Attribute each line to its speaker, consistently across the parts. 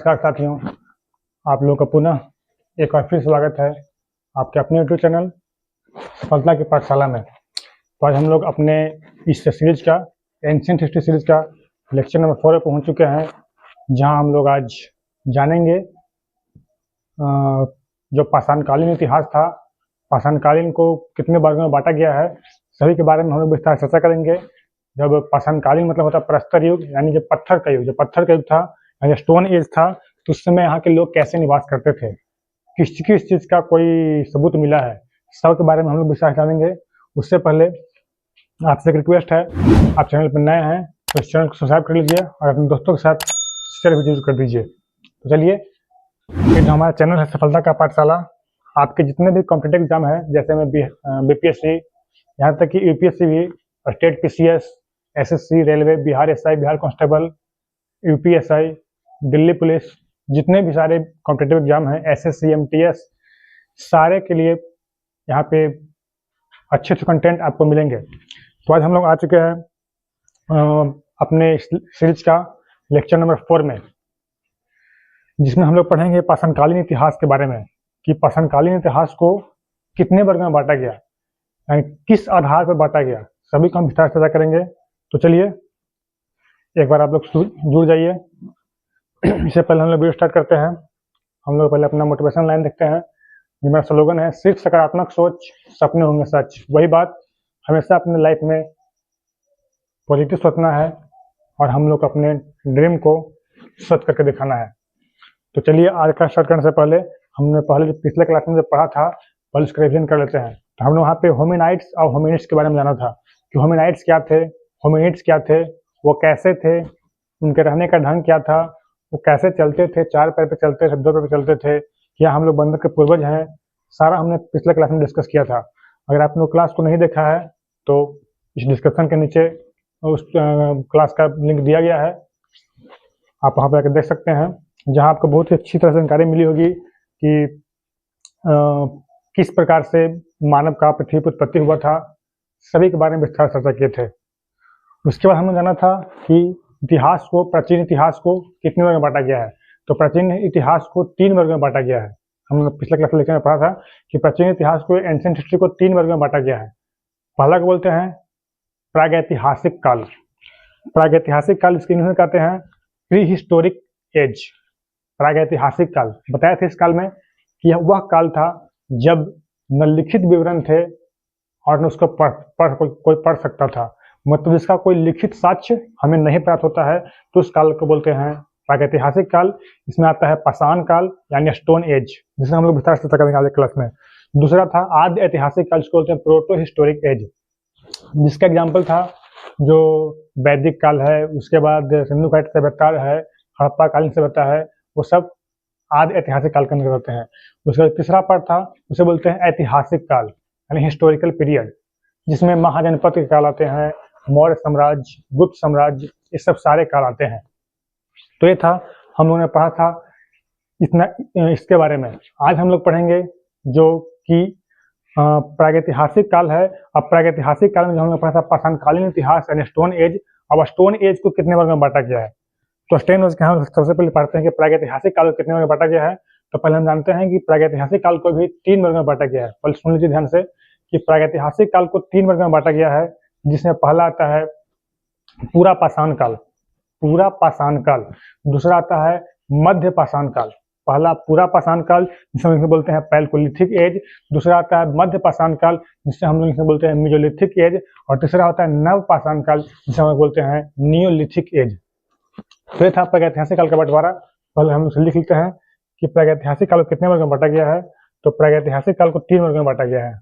Speaker 1: नमस्कार साथियों, आप लोगों का पुनः एक बार फिर स्वागत है आपके अपने यूट्यूब चैनल सफलता की पाठशाला में। तो आज हम लोग अपने इस सीरीज का एंशिएंट हिस्ट्री सीरीज का लेक्चर नंबर 4 पे पहुंच चुके हैं, जहां हम लोग आज जानेंगे जो पाषाणकालीन इतिहास था, पाषाणकालीन को कितने वर्गों में बांटा गया है, सभी के बारे में हम लोग विस्तार चर्चा करेंगे। जब पाषाणकालीन मतलब होता है प्रस्तर युग, यानी जो पत्थर का युग था, यानी स्टोन एज था, तो उस समय यहाँ के लोग कैसे निवास करते थे, किस किस चीज़ का कोई सबूत मिला है, सब के बारे में हम लोग विस्तार जानेंगे। उससे पहले आपसे एक रिक्वेस्ट है, आप चैनल पर नए हैं तो इस चैनल को सब्सक्राइब कर लीजिए और अपने दोस्तों के साथ शेयर भी जरूर कर दीजिए। तो चलिए, ये जो हमारा चैनल है सफलता का पाठशाला, आपके जितने भी कॉम्पिटेटिव एग्जाम है, जैसे में बीपीएससी, यहाँ तक कि यूपीएससी भी, state PCS, SSC, railway, Bihar SI, Bihar constable, UPSI, Delhi police, जितने भी सारे कॉम्पिटेटिव एग्जाम हैं, एसएससी, एमटीएस, सारे के लिए यहाँ पे अच्छे कंटेंट आपको मिलेंगे। तो आज हम लोग आ चुके हैं अपने सीरीज का लेक्चर नंबर 4 में, जिसमें हम लोग पढ़ेंगे पाषाणकालीन इतिहास के बारे में, कि पाषाणकालीन इतिहास को कितने वर्ग में बांटा गया, यानी किस आधार पर बांटा गया, सभी का हम विस्तार चर्चा करेंगे। तो चलिए, एक बार आप लोग जुड़ जाइए। इससे पहले हम लोग वीडियो स्टार्ट करते हैं। हम लोग पहले अपना मोटिवेशन लाइन देखते हैं। जो मेरा स्लोगन है, सिर्फ सकारात्मक सोच, सपने होंगे सच। वही बात, हमेशा अपने लाइफ में पॉजिटिव सोचना है और हम लोग अपने ड्रीम को सच करके दिखाना है। तो चलिए, आज का स्टार्ट करने से पहले हमने जो पिछले क्लास में जो पढ़ा था, पहले उसका रिविजन कर लेते हैं। तो हमने वहाँ पे होमिनाइड्स और होमिनिड्स के बारे में जाना था कि होमिनाइड्स क्या थे, होमिनिड्स क्या थे, वो कैसे थे, उनके रहने का ढंग क्या था, वो कैसे चलते थे, 4 पैर पे चलते थे, 2 पैर पे चलते थे, या हम लोग बंदर के पूर्वज हैं, सारा हमने पिछले क्लास में डिस्कस किया था। अगर आपने क्लास को नहीं देखा है तो इस डिस्क्रिप्शन के नीचे उस क्लास का लिंक दिया गया है, आप वहाँ पर आकर देख सकते हैं, जहाँ आपको बहुत ही अच्छी तरह से जानकारी मिली होगी कि किस प्रकार से मानव का पृथ्वी पर उत्पत्ति हुआ था, सभी के बारे में विस्तार चर्चा किए थे। उसके बाद हमें जाना था कि इतिहास को, प्राचीन इतिहास को कितने वर्ग में बांटा गया है। तो प्राचीन इतिहास को 3 वर्ग में बांटा गया है। हमने पिछले क्लास लेक्चर में पढ़ा था कि प्राचीन इतिहास को, एंशिएंट हिस्ट्री को 3 वर्ग में बांटा गया है। पहला को बोलते हैं प्रागैतिहासिक काल। प्रागैतिहासिक काल इसके इंग्लिश में कहते हैं प्री हिस्टोरिक एज। प्रागैतिहासिक काल बताया था इस काल में कि यह वह काल था जब न लिखित विवरण थे और न उसको कोई पढ़ सकता था, मतलब इसका कोई लिखित साक्ष्य हमें नहीं प्राप्त होता है, तो उस काल को बोलते हैं प्रागैतिहासिक काल। इसमें आता है पाषाण काल, यानी स्टोन एज, जिसे हम लोग विस्तार से चर्चा करेंगे आगे क्लास में। दूसरा था आद्य ऐतिहासिक काल, जिसको बोलते हैं प्रोटो हिस्टोरिक एज, जिसका एग्जाम्पल था जो वैदिक काल है, उसके बाद सिंधु घाटी सभ्यता है, हड़प्पा कालीन सभ्यता है, वो सब आदि ऐतिहासिक काल के अंदर होते हैं। उसका तीसरा पार्ट था, उसे बोलते हैं ऐतिहासिक काल, यानी हिस्टोरिकल पीरियड, जिसमें महाजनपद के काल आते हैं, मौर्य साम्राज्य, गुप्त साम्राज्य, ये सब सारे काल आते हैं। तो ये था, हम लोगों ने पढ़ा था इतना इसके बारे में। आज हम लोग पढ़ेंगे जो कि प्रागैतिहासिक काल है। अब प्रागैतिहासिक काल में जो हमने पढ़ा था पाषाणकालीन इतिहास, यानी स्टोन एज। अब स्टोन एज को कितने वर्ग में बांटा गया है, तो स्टोन एज के हम सबसे पहले पढ़ते हैं कि प्रागैतिहासिक काल को कितने वर्ग में बांटा गया है। तो पहले हम जानते हैं कि प्रागैतिहासिक काल को भी 3 वर्ग में बांटा गया है। पहले सुन लीजिए ध्यान से कि प्रागैतिहासिक काल को 3 वर्ग में बांटा गया है, जिसमें पहला आता है पूरा पाषाण काल, पूरा पाषाण काल। दूसरा आता है मध्य पाषाण काल, पहला पूरा पाषाण काल जिसे हम बोलते हैं पैलकोलिथिक एज। दूसरा आता है मध्य पाषाण काल, जिसे हम लोग बोलते हैं मेसोलिथिक एज। और तीसरा होता है नव पाषाण काल, जिसे हम बोलते हैं नियोलिथिक एज। तो ये था प्रागैतिहासिक काल का बंटवारा। पहले हम लिख लेते हैं कि प्रागैतिहासिक काल को कितने वर्ग में बांटा गया है। तो प्रागैतिहासिक काल को 3 वर्ग में बांटा गया है।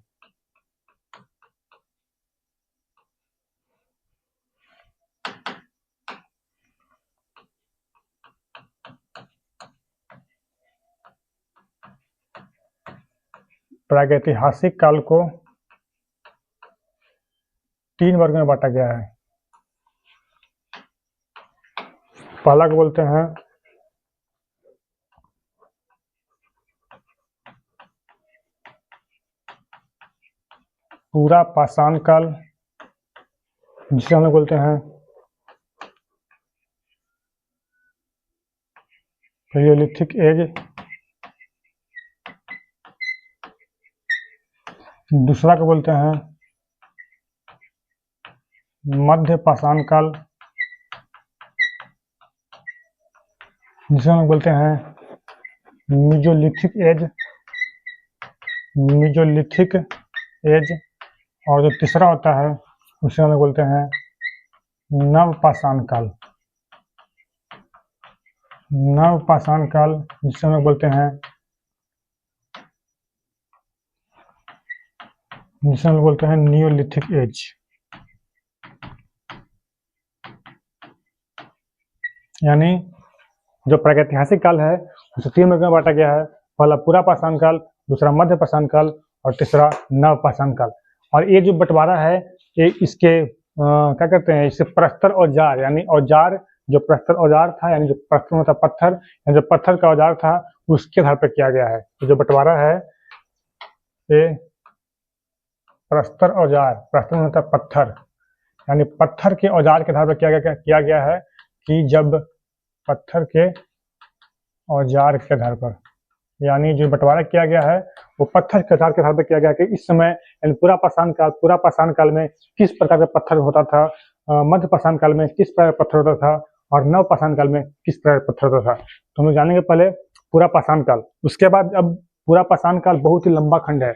Speaker 1: प्रागैतिहासिक काल को 3 वर्ग में बांटा गया है। पहला को बोलते हैं पूरा पाषाण काल, जिसे हम लोग बोलते हैं पैलियोलिथिक एज। दूसरा को बोलते हैं मध्य पाषाण काल, जिसे हम बोलते हैं मीजोलिथिक एज, मीजोलिथिक एज। और जो तीसरा होता है उसे हम बोलते हैं नव पाषाण काल, नव पाषाण काल, जिसे हम बोलते हैं नियोलिथिक एज। यानी जो प्रागैतिहासिक काल है उसे 3 वर्ग में बांटा गया है। पहला पूरा पाषाण काल, दूसरा मध्य पाषाण काल और तीसरा नव पाषाण काल। और ये जो बंटवारा है ये इसके क्या कहते हैं, इसे प्रस्तर औजार, यानी औजार, जो प्रस्तर औजार था यानी जो प्रस्तर होता पत्थर, यानी जो पत्थर का औजार था उसके आधार पर किया गया है। तो जो बंटवारा है ये प्रस्तर औजार, प्रस्तर होता पत्थर, यानी पत्थर के औजार के आधार पर किया गया है कि जब पत्थर के औजार के आधार पर, यानी जो बंटवारा किया गया है वो पत्थर के आधार पर किया गया कि इस समय यानी पूरा पाषाण काल में किस प्रकार का पत्थर होता था, मध्य पाषाण काल में किस प्रकार का पत्थर होता था और नव पाषाण काल में किस प्रकार का पत्थर होता था। तो हम लोग जानेंगे पहले पूरा पाषाण काल। उसके बाद अब पूरा पाषाण काल बहुत ही लंबा खंड है।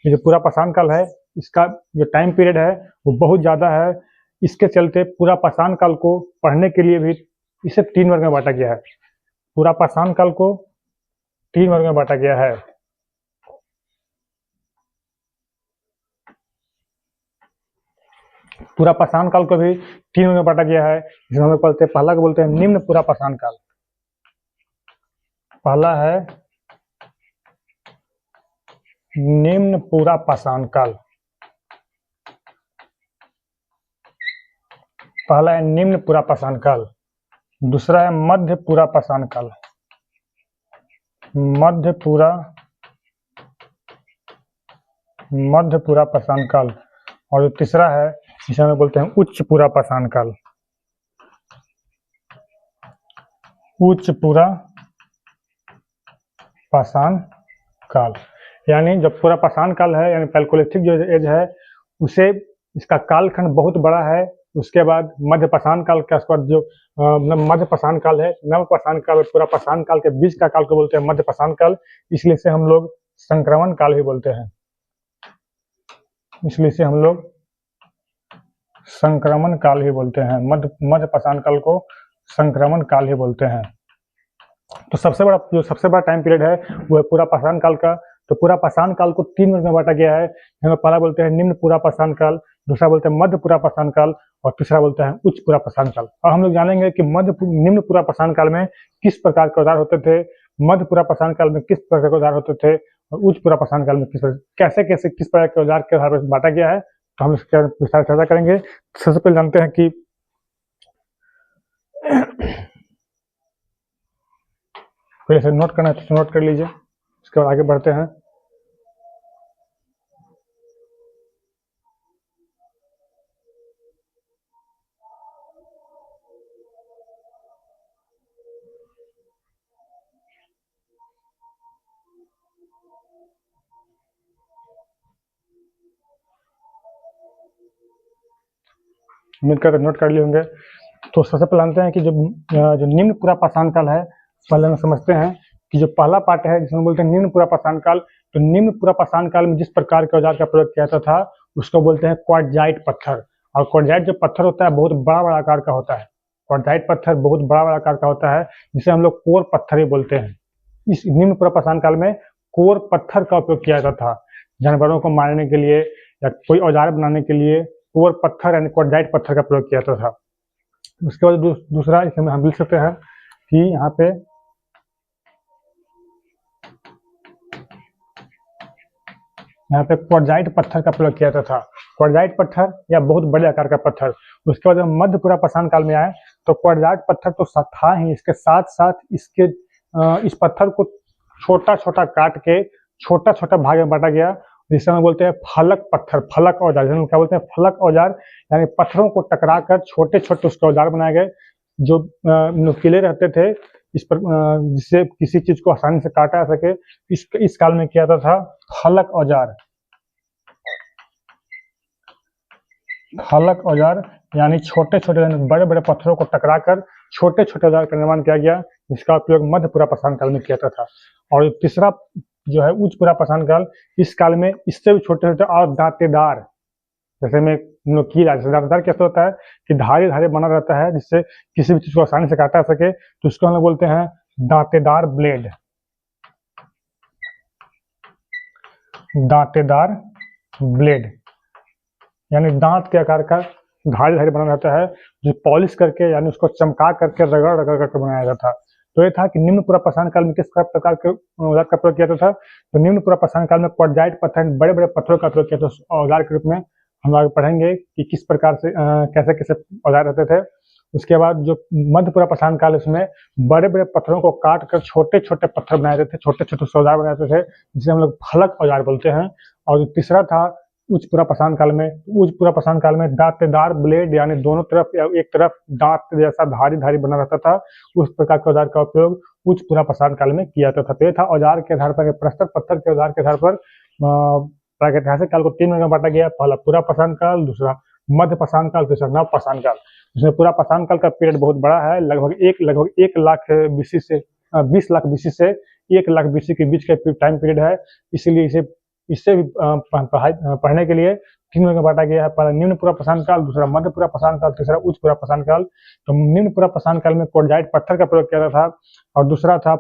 Speaker 1: ये जो पूरा पाषाण काल है इसका जो टाइम पीरियड है वो बहुत ज़्यादा है। इसके चलते पूरा पाषाण काल को पढ़ने के लिए भी इसे 3 वर्ग में बांटा गया है। पूरा पाषाण काल को 3 वर्ग में बांटा गया है। पूरा पाषाण काल को भी 3 वर्ग में बांटा गया है, जिसमें हम लोग पहला को बोलते हैं निम्न पूरा पाषाण काल। पहला है निम्न पूरा पाषाण काल, पहला है निम्न पूरा पाषाण काल। दूसरा है मध्य पूरा पाषाण काल, मध्य पूरा पाषाण काल। और जो तीसरा है जिसे हम बोलते हैं उच्च पूरा पाषाण काल, उच्च पूरा पाषाण काल। यानी जब पूरा पाषाण काल है यानी पैलियोलिथिक जो एज है उसे इसका कालखंड बहुत बड़ा है। उसके बाद मध्य पाषाण काल के आसपास जो मध्य पाषाण काल है, नव पाषाण काल और पूरा पाषाण काल के बीच का काल को बोलते हैं मध्य पाषाण काल। इसलिए से हम लोग संक्रमण काल ही बोलते हैं, इसलिए से हम लोग संक्रमण काल ही बोलते हैं। मध्य पाषाण काल को संक्रमण काल ही बोलते हैं। तो सबसे बड़ा टाइम पीरियड है वो है पूरा पाषाण काल का। तो पूरा पाषाण काल को 3 वर्ग में बांटा गया है। हम पहला बोलते हैं निम्न पूरा पाषाण काल, दूसरा बोलते हैं मध्य पूरा पाषाण काल और तीसरा बोलते हैं उच्च पूरा पाषाण काल। और हम लोग जानेंगे कि निम्न पूरा पाषाण काल में किस प्रकार के औजार होते थे, मध्य पूरा पाषाण काल में किस प्रकार के औजार होते थे और उच्च पूरा पाषाण काल में किस प्रकार के औजार के आधार पर बांटा गया है। तो हम इसके विस्तार चर्चा करेंगे। सबसे पहले जानते हैं कि पहले से नोट करना है तो नोट कर लीजिए, इसके बाद आगे बढ़ते हैं। उम्मीद करते नोट कर लिए होंगे। तो सबसे पहले जानते हैं कि जो निम्न पूरा पाषाण काल है, पहले हम समझते हैं कि जो पहला पार्ट है जिसमें बोलते हैं निम्न पूरा पाषाण काल। तो निम्न पूरा पाषाण काल में जिस प्रकार के औजार का प्रयोग किया जाता था उसको बोलते हैं क्वार्टजाइट पत्थर। और क्वार्टजाइट जो पत्थर होता है बहुत बड़ा बड़ा आकार का होता है। क्वार्टजाइट पत्थर बहुत बड़ा बड़ा आकार का होता है जिसे हम लोग कोर पत्थर ही बोलते हैं। इस निम्न पूरा पाषाण काल में कोर पत्थर का उपयोग किया जाता था जानवरों को मारने के लिए या कोई औजार बनाने के लिए। कोर पत्थर यानी क्वार्टजाइट पत्थर का प्रयोग किया जाता था। उसके बाद दूसरा इसमें हम लिख सकते हैं कि यहाँ पे क्वार्टजाइट पत्थर का प्रयोग किया जाता था, क्वार्टजाइट पत्थर या बहुत बड़े आकार का पत्थर। उसके बाद जब मध्य पूरा पाषाण काल में आए तो क्वार्टजाइट पत्थर तो था ही, इसके साथ साथ इस पत्थर को छोटा छोटा काट के छोटा छोटा भाग में बांटा गया, जिसे हम बोलते हैं फलक पत्थर, फलक औजार। क्या बोलते हैं फलक औजार, यानी पत्थरों को टकरा कर छोटे छोटे उसके औजार बनाए गए जो नुकीले रहते थे जिससे किसी चीज को आसानी से काटा जा सके, इस काल में किया जाता था फलक औजार। फलक औजार यानी छोटे छोटे बड़े बड़े पत्थरों को टकराकर छोटे छोटे औजार का निर्माण किया गया, जिसका उपयोग मध्य पुरापाषाण काल में किया जाता था। और तीसरा जो है उच्च पुरापाषाण काल, इस काल में इससे भी छोटे छोटे और दांतेदार, जैसे में कीड़ा, जैसे दांतेदार कैसे होता है कि धारी धारी बना रहता है जिससे किसी भी चीज को आसानी से काटा सके, तो उसको हम लोग बोलते हैं दांतेदार ब्लेड। दांतेदार ब्लेड यानी दांत के आकार का धारी धारी बना रहता है, जो पॉलिश करके यानी उसको चमका करके रगड़ रगड़ करके बनाया जाता था। तो ये था कि निम्न पुरापाषाण काल में किस प्रकार के औजार का प्रयोग किया जाता था। तो निम्न पुरापाषाण काल में क्वार्टजाइट पत्थर, बड़े बड़े पत्थरों का प्रयोग किया जाता औजार के रूप में। हम आगे पढ़ेंगे कि किस प्रकार से कैसे कैसे औजार रहते थे। उसके बाद जो मध्य पुरापाषाण काल, उसमें बड़े बड़े पत्थरों को काट कर छोटे छोटे पत्थर बनाए जाते थे, छोटे छोटे औजार बनाते थे, जिसे हम लोग फलक औजार बोलते हैं। और जो तीसरा था उच्च पुरापाषाण काल में, उच्च पुरापाषाण काल में दांतेदार ब्लेड यानी दोनों तरफ या एक तरफ दांत जैसा धारी धारी बना रहता था, उस प्रकार के औजार का उपयोग उच्च पुरापाषाण काल में किया जाता था। तो ये था औजार के आधार पर, प्रस्तर पत्थर के औजार के आधार पर प्रागैतिहासिक काल को 3 में बांटा गया। पहला पुरापाषाण काल, दूसरा मध्य पाषाण काल, तीसरा नवपाषाण काल। इसमें पुरापाषाण काल का पीरियड बहुत बड़ा है, लगभग 1 लाख बीसी से 20 लाख बीसी से 1 लाख बीसी के बीच का टाइम पीरियड है। इसीलिए इससे भी पढ़ने के लिए 3 में बांटा गया है। पहला निम्न पुरापाषाण काल, दूसरा मध्य पुरापाषाण काल, तीसरा उच्च पुरापाषाण काल। तो निम्न पुरापाषाण काल में क्वार्टजाइट पत्थर का प्रयोग किया जाता था, और दूसरा था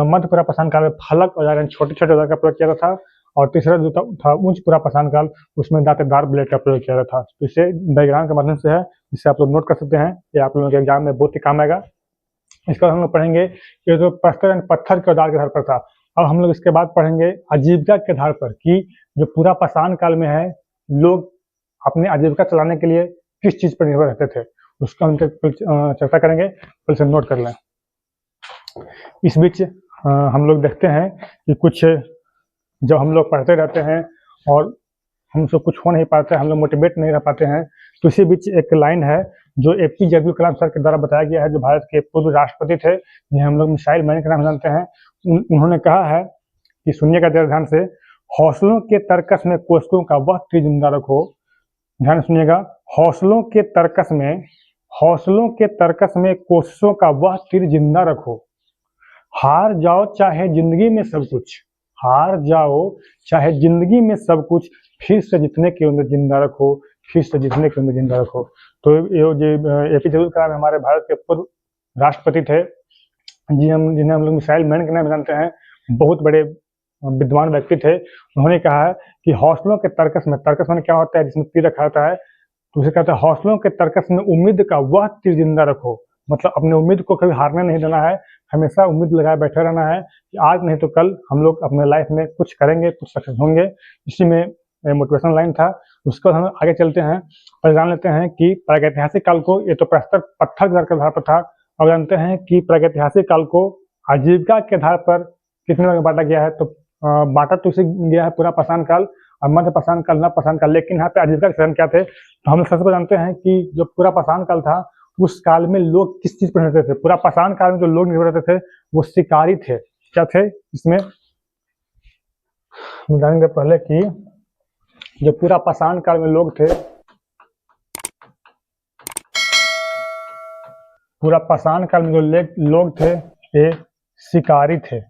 Speaker 1: मध्य पुरापाषाण काल में फलक औजार यानी छोटे छोटे औजार का प्रयोग किया जाता था, और तीसरा जो था उच्च पुरापाषाण काल, उसमें दांतेदार ब्लेड का प्रयोग किया जाता था। तो इसे डायग्राम के माध्यम से है, जिससे आप लोग नोट कर सकते हैं, ये आप लोगों के एग्जाम में बहुत ही काम आएगा। इसका हम लोग पढ़ेंगे कि जो प्रस्तर यानी पत्थर के औजार के आधार पर था। अब हम लोग इसके बाद पढ़ेंगे आजीविका के आधार पर, कि जो पुरापाषाण काल में है, लोग अपनी आजीविका चलाने के लिए किस चीज पर निर्भर रहते थे, उसका हम चर्चा करेंगे। पहले से नोट कर लें। इस बीच हम लोग देखते हैं कि कुछ जब हम लोग पढ़ते रहते हैं और हमसे कुछ हो नहीं पाता है, हम लोग मोटिवेट नहीं रह पाते हैं, तो इसी बीच एक लाइन है जो एपीजे अब्दुल कलाम सर के द्वारा बताया गया है, जो भारत के पूर्व राष्ट्रपति थे, जिन्हें हम लोग मिसाइल मैन के नाम जानते हैं। उन्होंने कहा है कि सुनिएगा ध्यान से, हौसलों के तर्कस में कोशिशों का वह तीर जिंदा रखो। ध्यान सुनिएगा, हौसलों के तर्कस में कोशिशों का वह तीर जिंदा रखो। हार जाओ चाहे जिंदगी में सब कुछ, हार जाओ चाहे जिंदगी में सब कुछ, फिर से जीतने की उम्मीद जिंदा रखो, फिर से जीतने की उम्मीद जिंदा रखो। तो ये एपीजे अब्दुल कलाम हमारे भारत के पूर्व राष्ट्रपति थे, जिन्हें हम लोग मिसाइल मैन के नाम जानते हैं, बहुत बड़े विद्वान व्यक्ति थे। उन्होंने कहा है कि हौसलों के तर्कस में, तर्कस में क्या होता है, जिसमें तीर रखा होता है, तो उसे कहता है हौसलों के तर्कस में उम्मीद का वह तीर जिंदा रखो। मतलब अपने उम्मीद को कभी हारने नहीं देना है, हमेशा उम्मीद लगाए बैठे रहना है कि आज नहीं तो कल हम लोग अपने लाइफ में कुछ करेंगे, कुछ सक्सेस होंगे। इसी में मोटिवेशनल लाइन था। उसको हम आगे चलते हैं और जान लेते हैं कि प्रागैतिहासिक काल को, ये तो प्रस्तर पत्थर के आधार पर था, अब जानते हैं कि प्रागैतिहासिक काल को आजीविका के आधार पर कितने में बांटा गया है। तो बांटा तो इसे गया है पुरापाषाण काल और मध्य पाषाण काल, नवपाषाण काल, लेकिन यहाँ पे आजीविका के साधन क्या थे। तो हम सबसे पहले जानते हैं कि जो पुरापाषाण काल था, उस काल में लोग किस चीज पर निर्भर थे। पुरापाषाण काल में जो लोग निर्भर रहते थे वो शिकारी थे। क्या थे इसमें, हम जानेंगे पहले कि जो पुरापाषाण काल में लोग थे, पुरापाषाण काल में जो लोग थे ये शिकारी थे।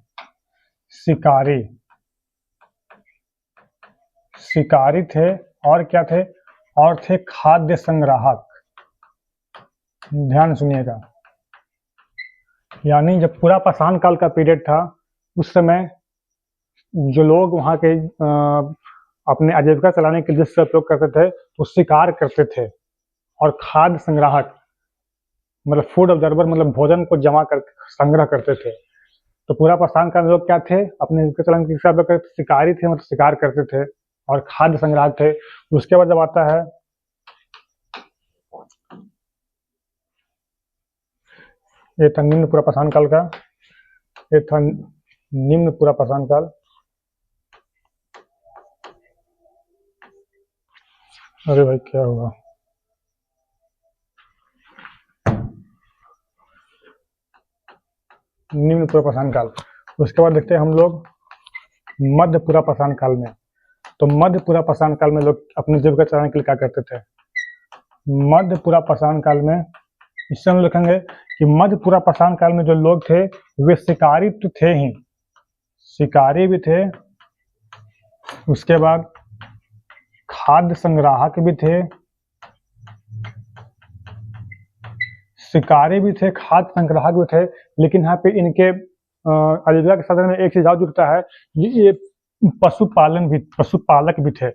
Speaker 1: शिकारी थे और क्या थे, और थे खाद्य संग्राहक। ध्यान सुनिएगा, यानी जब पुरापाषाण काल का पीरियड था, उस समय जो लोग वहाँ के अपने आजीविका चलाने के लिए जिसका उपयोग करते थे वो शिकार करते थे, और खाद्य संग्राहक मतलब फूड ऑब्जर्वर, मतलब भोजन को जमा कर संग्रह करते थे। तो पुरापाषाण काल में लोग क्या थे, अपने आजीविका चलाने के लिए शिकारी थे, मतलब शिकार करते थे, और खाद्य संग्राहक थे। उसके बाद जब आता है ये था निम्न पुरापाषाण काल का, ये था निम्न पुरापाषाण काल। अरे भाई क्या हुआ, निम्न पूर्व पाषाण काल। उसके बाद देखते हैं हम लोग मध्य पूर्व पाषाण काल में। तो मध्य पूर्व पाषाण काल में लोग अपनी जीविका चलाने के लिए क्या करते थे? मध्य पूर्व पाषाण काल में इससे हम लिखेंगे कि मध्य पूर्व पाषाण काल में जो लोग थे वे शिकारी तो थे ही, शिकारी भी थे, उसके बाद खाद्य संग्राहक भी थे, शिकारी भी थे, खाद्य संग्राहक भी थे। लेकिन यहाँ पे इनके आजीविका के साधन में एक चीज और जुड़ता है, ये पशुपालक भी थे।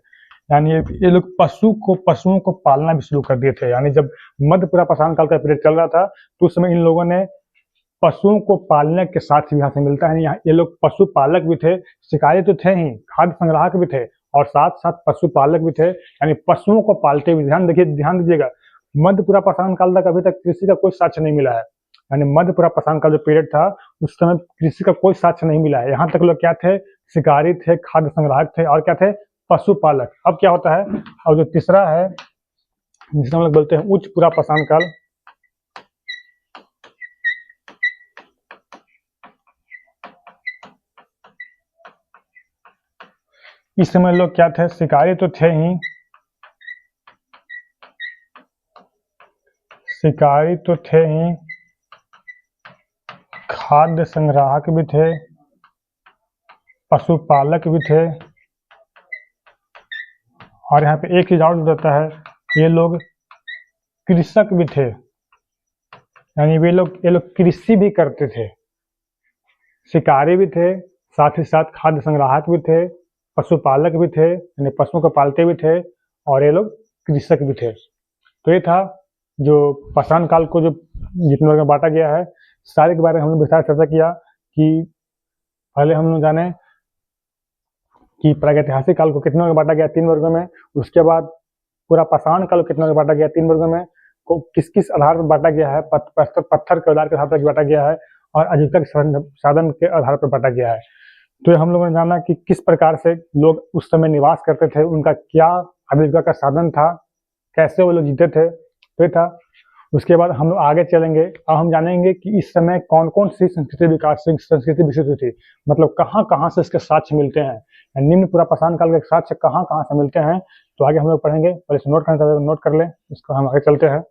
Speaker 1: यानी ये लोग पशुओं को पालना भी शुरू कर दिए थे। यानी जब मध्य पूर्व पाषाण काल का पीरियड चल रहा था तो उस समय इन लोगों ने पशुओं को पालने के साथ यहाँ से मिलता है, यहाँ ये लोग पशुपालक भी थे, शिकारी तो थे ही, खाद्य संग्राहक भी थे और साथ साथ पशुपालक भी थे, यानी पशुओं को पालते हुए। ध्यान दीजिएगा, मध्य पूर्व पाषाण काल तक अभी तक कृषि का कोई साक्ष्य नहीं मिला है। यानी मध्य पूर्व पाषाण का जो पीरियड था उस समय कृषि का कोई साक्ष्य नहीं मिला है। यहाँ तक लोग क्या थे? शिकारी थे, खाद्य संग्राहक थे और क्या थे? पशुपालक। अब क्या होता है? और जो तीसरा है जिसे हम लोग बोलते हैं उच्च पूर्व पाषाण काल। इस समय लोग क्या थे? शिकारी तो थे ही, शिकारी तो थे ही, खाद्य संग्राहक भी थे, पशुपालक भी थे और यहाँ पे एक चीज और होता है, ये लोग कृषक भी थे। यानी ये लोग कृषि भी करते थे। शिकारी भी थे, साथ ही साथ खाद्य संग्राहक भी थे, पशुपालक भी थे, यानी पशुओं को पालते भी थे और ये लोग कृषक भी थे। तो ये था जो पाषाण काल को जो जितने वर्गों में बांटा गया है, सारे के बारे में हमने विस्तार चर्चा किया। कि पहले हम लोग जाने कि प्रागैतिहासिक काल को कितने वर्गों में बांटा गया? 3 वर्गों में। उसके बाद पूरा पाषाण काल को कितने वर्गों में बांटा गया? 3 वर्गों में। को किस किस आधार पर बांटा गया है? पत्थर के आधार के आधार पर बांटा गया है और आजीविका के साधन के आधार पर बांटा गया है। तो हम लोगों ने जाना कि किस प्रकार से लोग उस समय निवास करते थे, उनका क्या आजीविका का साधन था, कैसे वो लोग जीते थे, तो ये था। उसके बाद हम लोग आगे चलेंगे और हम जानेंगे कि इस समय कौन कौन सी संस्कृति विकसित हुई थी, मतलब कहाँ कहाँ से इसके साक्ष्य मिलते हैं, निम्न पूर्व पाषाण काल के साक्ष्य कहाँ कहाँ से मिलते हैं। तो आगे हम लोग पढ़ेंगे, पहले से नोट करना चाहिए, नोट कर ले, इसको हम आगे चलते हैं।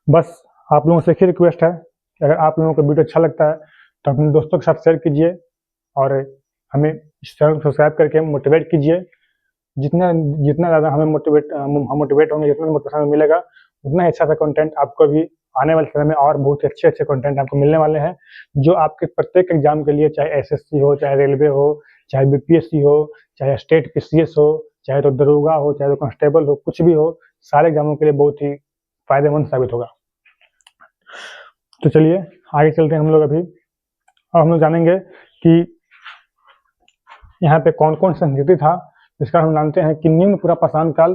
Speaker 1: बस आप लोगों से एक ही रिक्वेस्ट है कि अगर आप लोगों को वीडियो अच्छा लगता है तो अपने दोस्तों के साथ शेयर कीजिए और हमें इस चैनल को सब्सक्राइब करके मोटिवेट कीजिए। जितना ज़्यादा हम मोटिवेट होंगे, जितना मोटिवेशन मिलेगा, उतना ही अच्छा सा कंटेंट आपको भी आने वाले समय में और बहुत ही अच्छे कंटेंट आपको मिलने वाले हैं, जो आपके प्रत्येक एग्जाम के लिए, चाहे एसएससी हो, चाहे रेलवे हो, चाहे बीपीएससी हो, चाहे स्टेट पीसीएस हो, चाहे तो दरोगा हो, चाहे तो कांस्टेबल हो, कुछ भी हो, सारे एग्जामों के लिए बहुत ही फायदेमंद साबित होगा। तो चलिए आगे चलते हैं हम लोग अभी, और हम लोग जानेंगे कि यहाँ पे कौन कौन संस्कृति था। इसका हम जानते हैं कि निम्न पूर्व पाषाण काल,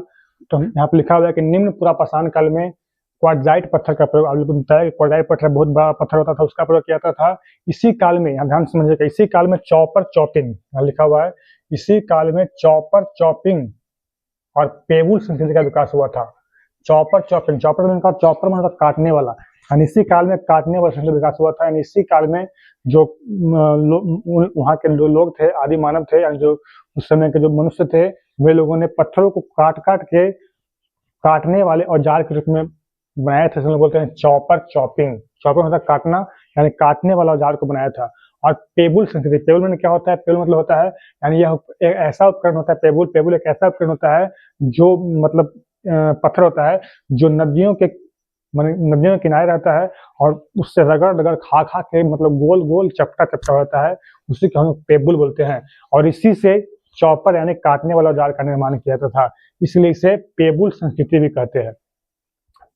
Speaker 1: तो यहाँ पे लिखा हुआ है कि निम्न पूर्व पाषाण काल में क्वार्टजाइट पत्थर का प्रयोग, आप लोगों को बताया कि क्वार्टजाइट पत्थर बहुत बड़ा पत्थर होता था, उसका प्रयोग किया जाता था। इसी काल में, यहाँ ध्यान समझिएगा, इसी काल में चॉपर चॉपिंग, यहाँ लिखा हुआ है, इसी काल में चॉपर चॉपिंग और पेबुल संस्कृति का विकास हुआ था। चॉपर चॉपिंग, चॉपर मतलब काटने वाला, यानी इसी काल में काटने वाला संस्कृति विकास हुआ था। यानी इसी काल में जो वहाँ के लोग थे, आदि मानव थे, यानी जो उस समय के जो मनुष्य थे, वे लोगों ने पत्थरों को काट काट के काटने वाले औजार के रूप में बनाए थे। लोग बोलते हैं चॉपर चॉपिंग। चॉपर मतलब काटना, यानी काटने वाला औजार को बनाया था। और पेबुल संस्कृति, पेबुल में क्या होता है? पेबुल मतलब होता है, यानी यह एक ऐसा उपकरण होता है, पेबुल एक ऐसा उपकरण होता है जो मतलब पत्थर होता है जो नदियों के किनारे रहता है और उससे रगड़ रगड़ खा खा के मतलब गोल गोल चपटा चपटा होता है, उसी को हम पेबुल बोलते हैं। और इसी से चॉपर यानी काटने वाला औजार का निर्माण किया जाता था, इसलिए इसे पेबुल संस्कृति भी कहते हैं।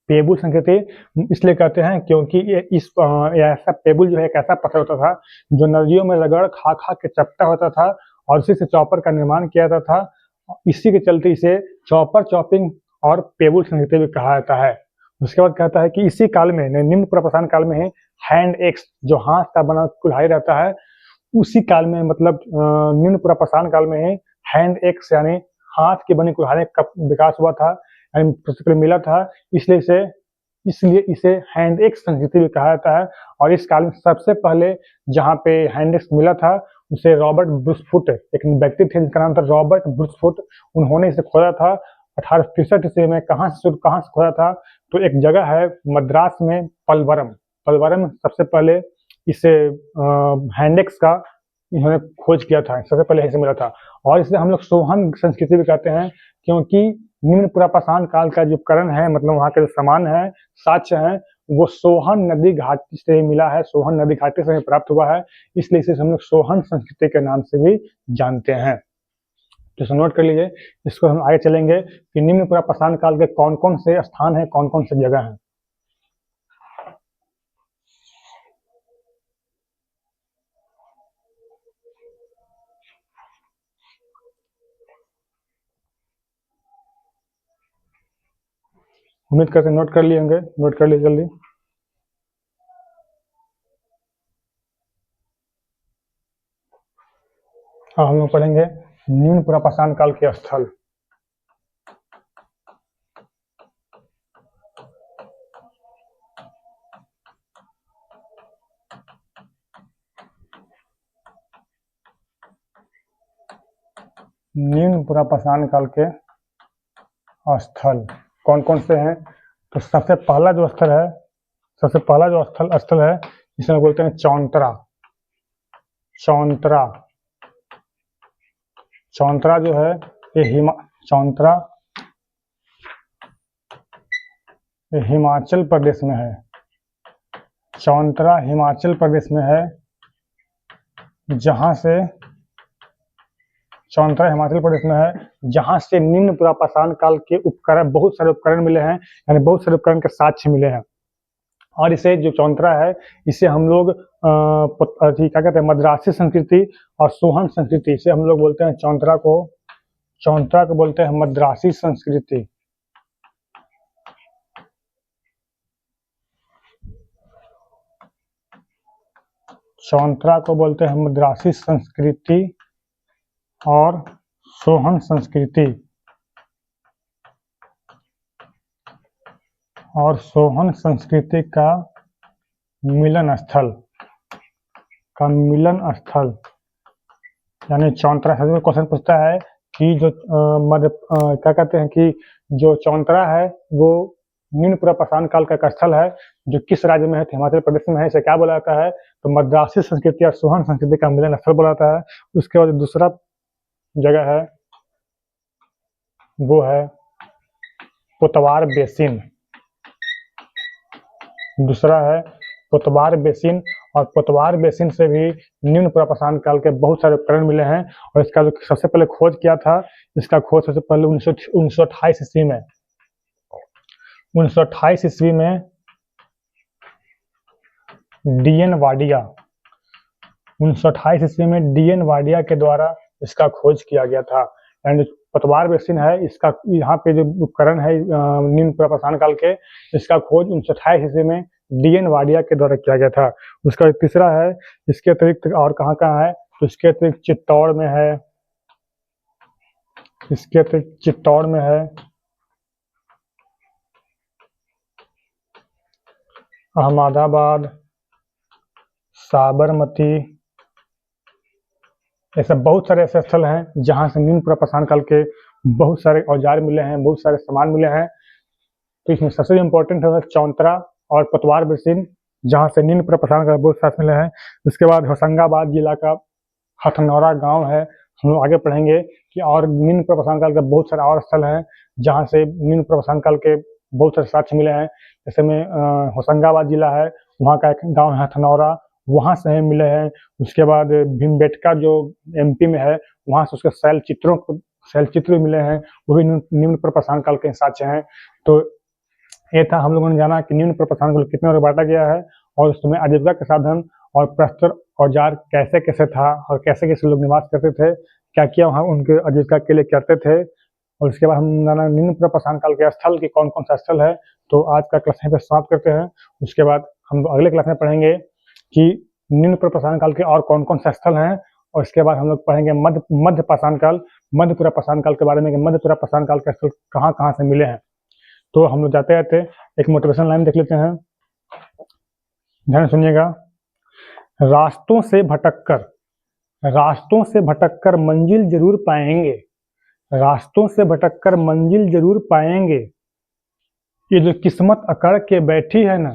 Speaker 1: पेबुल संस्कृति इसलिए कहते हैं क्योंकि ये ऐसा पेबुल जो है एक ऐसा पत्थर होता था जो नदियों में रगड़ खा खा के चपटा होता था और उसी से चॉपर का निर्माण किया जाता था। इसी के चलते इसे चॉपर चॉपिंग और पेबुल संस्कृति भी कहा जाता है। उसके बाद कहता है कि इसी काल में, निम्न पूर्व पाषाण काल में ही हैंड एक्स, जो हाथ का बना कुल्हाड़ी रहता है, उसी काल में मतलब निम्न पूर्व पाषाण काल में ही हैंड एक्स यानी हाथ की बनी कुल्हाड़ी का विकास हुआ था, यानी मिला था। इसलिए इसे इसलिए इसे हैंड एक्स संस्कृति भी कहा जाता है। और इस काल में सबसे पहले जहाँ पे हैंड एक्स मिला था उसे रॉबर्ट ब्रूसफुट, एक व्यक्ति थे जिसका नाम था रॉबर्ट ब्रूसफुट, उन्होंने इसे खोजा था 1863 ईस्वी में। कहाँ से खोजा था? तो एक जगह है मद्रास में, पलवरम। पलवरम में सबसे पहले इसे हैंड एक्स का इन्होंने खोज किया था, सबसे पहले इसे मिला था। और इसे हम लोग सोहन संस्कृति भी कहते हैं, क्योंकि निम्न पुरापाषाण काल का जो उपकरण है, मतलब वहाँ के जो सामान है, साक्ष्य है, वो सोहन नदी घाटी से मिला है, सोहन नदी घाटी से प्राप्त हुआ है, इसलिए इसे हम लोग सोहन संस्कृति के नाम से भी जानते हैं। तो इसे नोट कर लीजिए। इसको हम आगे चलेंगे कि निम्न पुरापाषाण काल के कौन कौन से स्थान है, कौन कौन से जगह है। उम्मीद करते नोट कर लिए होंगे, नोट कर लिए जल्दी। हाँ, हम लोग पढ़ेंगे निम्न पुरापाषाण काल के स्थल। निम्न पुरापाषाण काल के स्थल कौन कौन से हैं? तो सबसे पहला जो स्थल है, सबसे पहला जो स्थल है, जिसे बोलते हैं चौंतरा। चौंतरा, चौंतरा जो है ये चौंतरा ये हिमाचल प्रदेश में है। चौंतरा हिमाचल प्रदेश में है, जहां से चौंतरा हिमाचल प्रदेश में है, जहां से निम्न पुरापाषाण काल के उपकरण, बहुत सारे उपकरण मिले हैं, यानी बहुत सारे उपकरण के साक्ष्य मिले हैं। और इसे जो चौंतरा है, इसे हम लोग क्या कहते हैं, मद्रासी संस्कृति और सोहन संस्कृति, इसे हम लोग बोलते हैं चौंतरा को बोलते हैं मद्रासी संस्कृति। चौंतरा को बोलते हैं मद्रासी संस्कृति और सोहन संस्कृति। और सोहन संस्कृति का मिलन स्थल, यानी चौंतरा से क्वेश्चन पूछता है कि जो क्या कहते हैं कि जो चौंतरा है वो निम्न पुरापाषाण काल का एक स्थल है जो किस राज्य में है? हिमाचल प्रदेश में है। इसे क्या बोला जाता है? तो मद्रासी संस्कृति और सोहन संस्कृति का मिलन स्थल बोला जाता है। उसके बाद दूसरा जगह है वो है पोतवार बेसिन। दूसरा है पोतवार बेसिन, और पोतवार बेसिन से भी निम्न पुरापाषाण काल के बहुत सारे उपकरण मिले हैं। और इसका जो सबसे पहले खोज किया था, इसका खोज सबसे पहले 1928 ईस्वी में 1928 ईस्वी में डी.एन. वाडिया 1928 ईस्वी में डी.एन. वाडिया के द्वारा इसका खोज किया गया था। एंड पतवार बेसिन है, इसका यहाँ पे जो उपकरण है निम्न पुरापाषाण काल के, इसका खोज 1928 ईस्वी में डी.एन. वाडिया के द्वारा किया गया था। उसका तीसरा है, इसके अतिरिक्त और कहाँ कहाँ है? तो इसके अतिरिक्त चित्तौड़ में है, अहमदाबाद, साबरमती, ऐसे बहुत सारे ऐसे स्थल हैं जहां से निम्न पुरापाषाण काल के बहुत सारे औजार मिले हैं, बहुत सारे सामान मिले हैं। तो इसमें सबसे इम्पोर्टेंट है चौंतरा और पतवार बेसिन, जहां से निम्न पुरापाषाण काल के बहुत सारे मिले हैं। उसके बाद होशंगाबाद जिला का हथनौरा गांव है। हम लोग आगे पढ़ेंगे कि और निम्न पुरापाषाण काल के बहुत सारे और स्थल हैं जहाँ से निम्न पुरापाषाण काल के बहुत सारे साक्ष्य मिले हैं। जैसे में होशंगाबाद जिला है, वहाँ का एक गाँव है हथनौरा, वहाँ से मिले हैं। उसके बाद भीमबेटका जो एमपी में है, वहाँ से उसके शैलचित्र मिले हैं, वो भी निम्न पुरापाषाण काल के साक्ष्य हैं। तो ये था, हम लोगों ने जाना कि निम्न पुरापाषाण काल कितने में बांटा गया है, और उसमें आजीविका के साधन और प्रस्तर औजार कैसे कैसे था, और कैसे कैसे लोग निवास करते थे, क्या क्या वहाँ उनके आजीविका के लिए करते थे। और उसके बाद हम जाना निम्न पुरापाषाण काल के स्थल की कौन कौन सा स्थल है। तो आज का क्लास यहीं पे समाप्त करते हैं। उसके बाद हम अगले क्लास में पढ़ेंगे कि निम्न पुरापाषाण काल के और कौन कौन से स्थल हैं। और इसके बाद हम लोग पढ़ेंगे मध्य पुरापाषाण काल के बारे में कि मध्य पुरापाषाण काल के स्थल कहाँ कहाँ से मिले हैं। तो हम लोग जाते जाते एक मोटिवेशन लाइन देख लेते हैं, ध्यान से सुनिएगा। रास्तों से भटक कर मंजिल जरूर पाएंगे, रास्तों से भटक कर मंजिल जरूर पाएंगे। ये जो किस्मत अकड़ के बैठी है ना,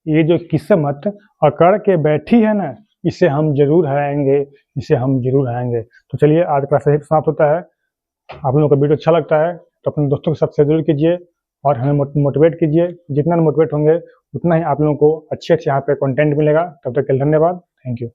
Speaker 1: ये जो किस्मत अकड़ के बैठी है ना, इसे हम जरूर हराएंगे, इसे हम जरूर हराएंगे। तो चलिए आज का सही समाप्त होता है। आप लोगों को वीडियो अच्छा लगता है तो अपने दोस्तों के साथ शेयर जरूर कीजिए और हमें मोटिवेट कीजिए। जितना मोटिवेट होंगे उतना ही आप लोगों को अच्छे यहाँ पे कंटेंट मिलेगा। तब तक के लिए धन्यवाद, थैंक यू।